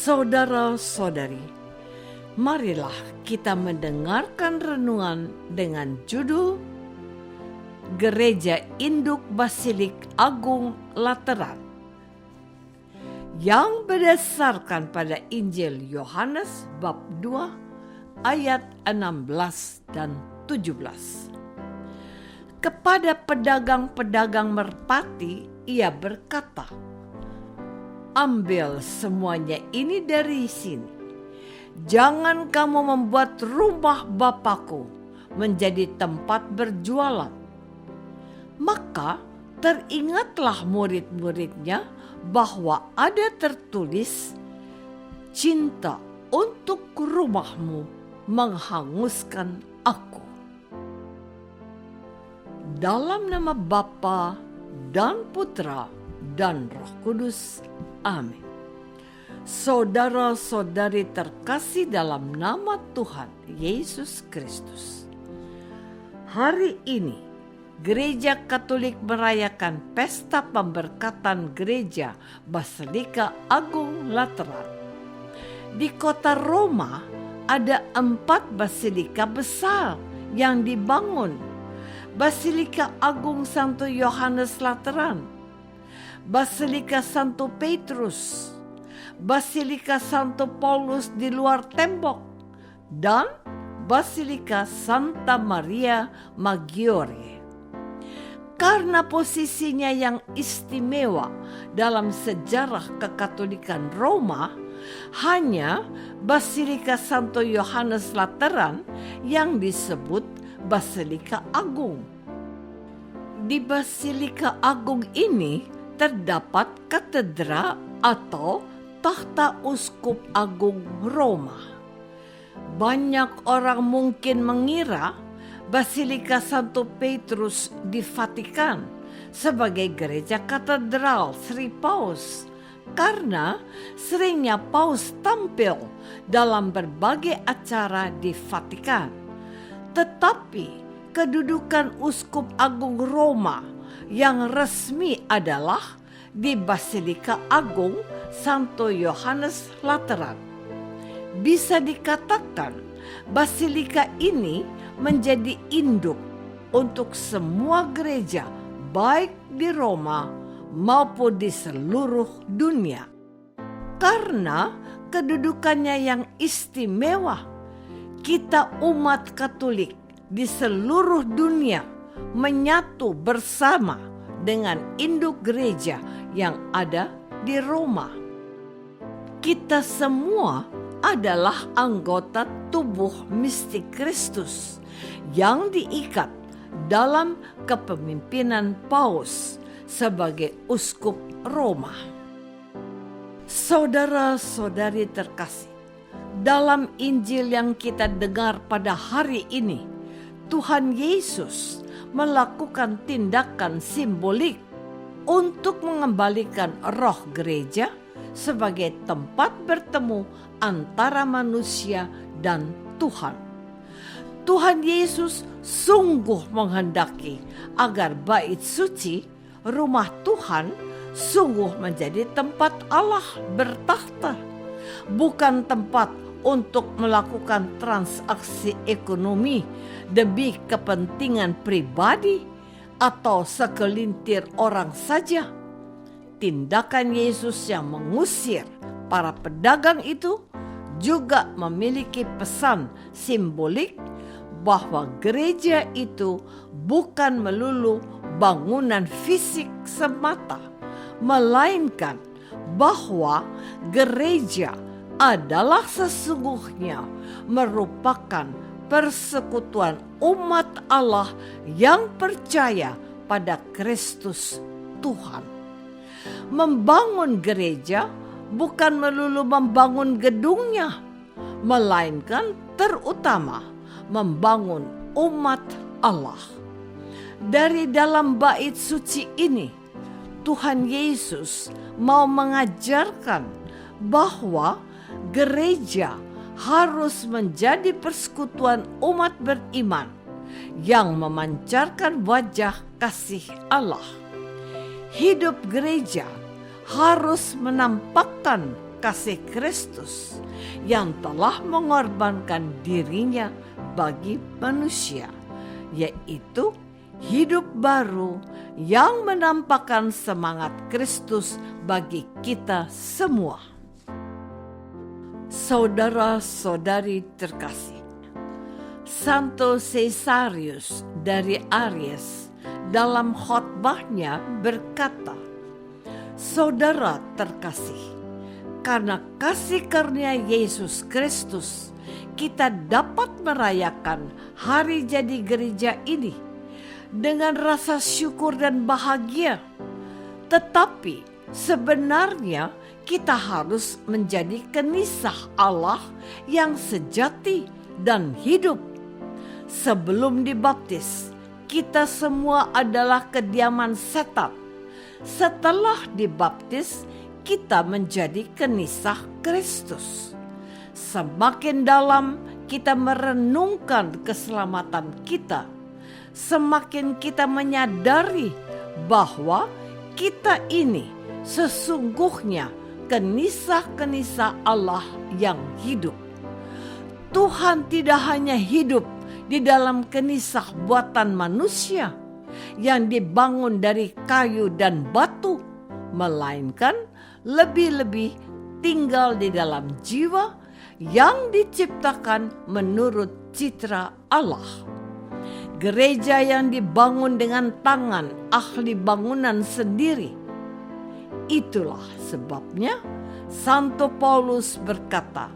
Saudara-saudari, marilah kita mendengarkan renungan dengan judul Gereja Induk Basilik Agung Lateran yang berdasarkan pada Injil Yohanes bab 2 ayat 16 dan 17. Kepada pedagang-pedagang merpati ia berkata, "Ambil semuanya ini dari sini. Jangan kamu membuat rumah Bapakku menjadi tempat berjualan." Maka teringatlah murid-muridnya bahwa ada tertulis, "Cinta untuk rumahmu menghanguskan aku." Dalam nama Bapa dan Putra dan Roh Kudus. Amin. Saudara-saudari terkasih dalam nama Tuhan Yesus Kristus. Hari ini Gereja Katolik merayakan pesta pemberkatan Gereja Basilika Agung Lateran. Di kota Roma ada 4 basilika besar yang dibangun. Basilika Agung Santo Yohanes Lateran, Basilika Santo Petrus, Basilika Santo Paulus di luar tembok, dan Basilika Santa Maria Maggiore. Karena posisinya yang istimewa dalam sejarah kekatolikan Roma, hanya Basilika Santo Yohanes Lateran yang disebut Basilika Agung. Di Basilika Agung ini terdapat katedra atau tahta uskup agung Roma. Banyak orang mungkin mengira Basilika Santo Petrus di Vatikan sebagai gereja katedral Sri Paus karena seringnya Paus tampil dalam berbagai acara di Vatikan. Tetapi kedudukan uskup agung Roma yang resmi adalah di Basilika Agung Santo Yohanes Lateran. Bisa dikatakan basilika ini menjadi induk untuk semua gereja baik di Roma maupun di seluruh dunia. Karena kedudukannya yang istimewa, kita umat Katolik di seluruh dunia menyatu bersama dengan induk gereja yang ada di Roma. Kita semua adalah anggota tubuh mistik Kristus yang diikat dalam kepemimpinan Paus sebagai uskup Roma. Saudara-saudari terkasih, dalam Injil yang kita dengar pada hari ini, Tuhan Yesus melakukan tindakan simbolik untuk mengembalikan roh gereja sebagai tempat bertemu antara manusia dan Tuhan. Tuhan Yesus sungguh menghendaki agar bait suci, rumah Tuhan, sungguh menjadi tempat Allah bertahta, bukan tempat untuk melakukan transaksi ekonomi demi kepentingan pribadi atau segelintir orang saja. Tindakan Yesus yang mengusir para pedagang itu juga memiliki pesan simbolik bahwa gereja itu bukan melulu bangunan fisik semata, melainkan bahwa gereja adalah sesungguhnya merupakan persekutuan umat Allah yang percaya pada Kristus Tuhan. Membangun gereja bukan melulu membangun gedungnya, melainkan terutama membangun umat Allah. Dari dalam bait suci ini, Tuhan Yesus mau mengajarkan bahwa gereja harus menjadi persekutuan umat beriman yang memancarkan wajah kasih Allah. Hidup gereja harus menampakkan kasih Kristus yang telah mengorbankan dirinya bagi manusia, yaitu hidup baru yang menampakkan semangat Kristus bagi kita semua. Saudara-saudari terkasih, Santo Caesarius dari Aries dalam khotbahnya berkata, "Saudara terkasih, karena kasih karunia Yesus Kristus, kita dapat merayakan hari jadi gereja ini dengan rasa syukur dan bahagia. Tetapi sebenarnya kita harus menjadi kenisah Allah yang sejati dan hidup. Sebelum dibaptis, kita semua adalah kediaman setan. Setelah dibaptis, kita menjadi kenisah Kristus. Semakin dalam kita merenungkan keselamatan kita, semakin kita menyadari bahwa kita ini sesungguhnya kenisah-kenisah Allah yang hidup. Tuhan tidak hanya hidup di dalam kenisah buatan manusia yang dibangun dari kayu dan batu, melainkan lebih-lebih tinggal di dalam jiwa yang diciptakan menurut citra Allah. Gereja yang dibangun dengan tangan ahli bangunan sendiri. Itulah sebabnya Santo Paulus berkata,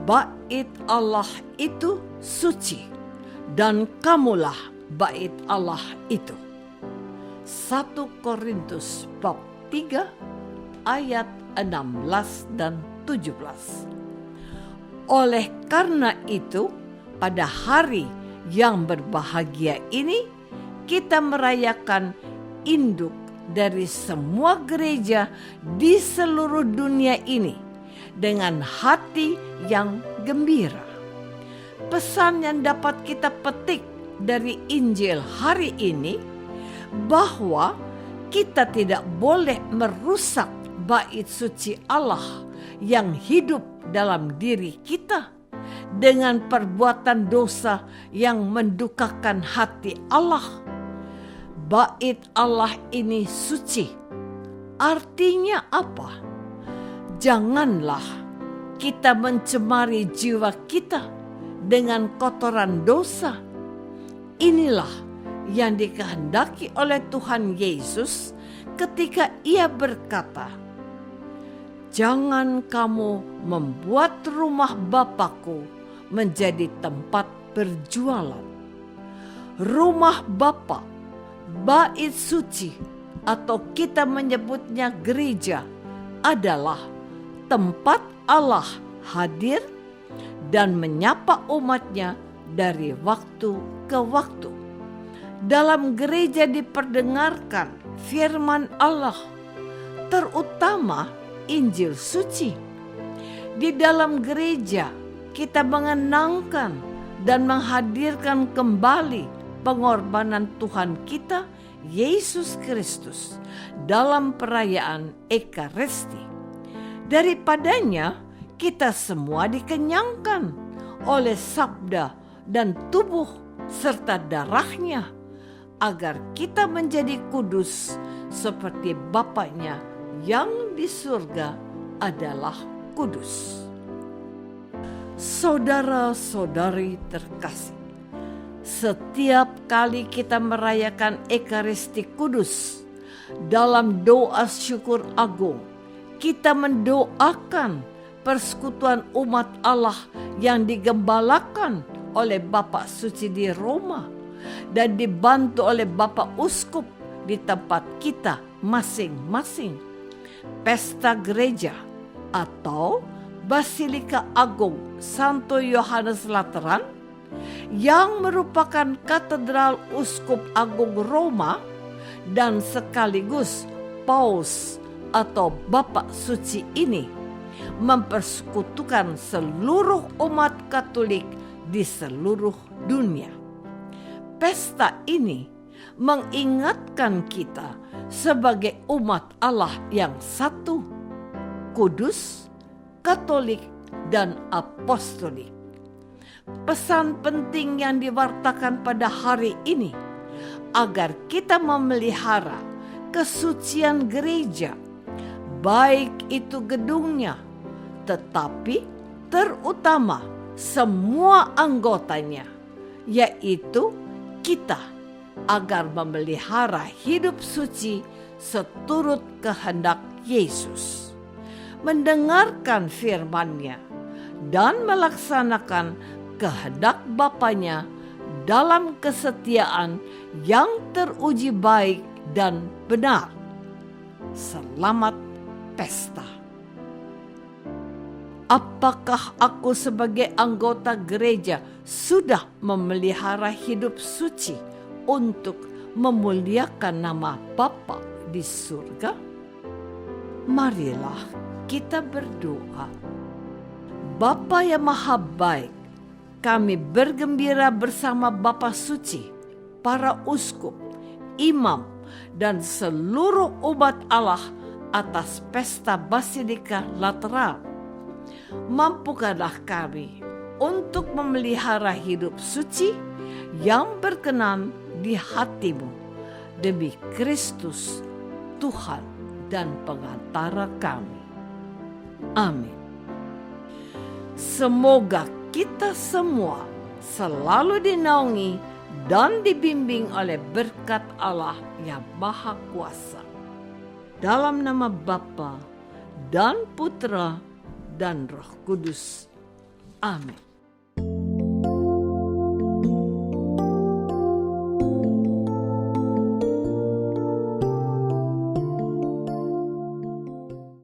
bait Allah itu suci dan kamulah bait Allah itu. 1 Korintus bab 3 ayat 16 dan 17. Oleh karena itu, pada hari yang berbahagia ini, kita merayakan induk dari semua gereja di seluruh dunia ini dengan hati yang gembira. Pesan yang dapat kita petik dari Injil hari ini bahwa kita tidak boleh merusak bait suci Allah yang hidup dalam diri kita dengan perbuatan dosa yang mendukakan hati Allah. Bait Allah ini suci. Artinya apa? Janganlah kita mencemari jiwa kita dengan kotoran dosa. Inilah yang dikehendaki oleh Tuhan Yesus ketika Ia berkata, "Jangan kamu membuat rumah Bapakku menjadi tempat berjualan." Rumah Bapa, bait suci, atau kita menyebutnya gereja, adalah tempat Allah hadir dan menyapa umatnya dari waktu ke waktu. Dalam gereja diperdengarkan firman Allah, terutama Injil suci. Di dalam gereja kita mengenangkan dan menghadirkan kembali pengorbanan Tuhan kita Yesus Kristus dalam perayaan Ekaristi. Daripadanya kita semua dikenyangkan oleh sabda dan tubuh serta darahnya, agar kita menjadi kudus seperti Bapaknya yang di surga adalah kudus. Saudara-saudari terkasih, setiap kali kita merayakan Ekaristi Kudus, dalam doa syukur agung, kita mendoakan persekutuan umat Allah yang digembalakan oleh Bapak Suci di Roma dan dibantu oleh Bapak Uskup di tempat kita masing-masing. Pesta gereja atau Basilika Agung Santo Yohanes Lateran yang merupakan katedral Uskup Agung Roma dan sekaligus Paus atau Bapak Suci ini mempersekutukan seluruh umat Katolik di seluruh dunia. Pesta ini mengingatkan kita sebagai umat Allah yang satu. kudus, katolik, dan apostolik. Pesan penting yang diwartakan pada hari ini agar kita memelihara kesucian gereja, baik itu gedungnya, tetapi terutama semua anggotanya, yaitu kita, agar memelihara hidup suci seturut kehendak Yesus, mendengarkan firman-Nya, dan melaksanakan kehendak Bapanya dalam kesetiaan yang teruji baik dan benar. Selamat pesta. Apakah aku sebagai anggota gereja sudah memelihara hidup suci untuk memuliakan nama Bapa di surga? Marilah kita berdoa. Bapa yang maha baik, kami bergembira bersama Bapa suci, para uskup, imam, dan seluruh umat Allah atas pesta Basilika Lateran. Mampukanlah kami untuk memelihara hidup suci yang berkenan di hati-Mu demi Kristus, Tuhan dan pengantara kami. Amin. Semoga kita semua selalu dinaungi dan dibimbing oleh berkat Allah yang Maha Kuasa. Dalam nama Bapa dan Putra dan Roh Kudus. Amin.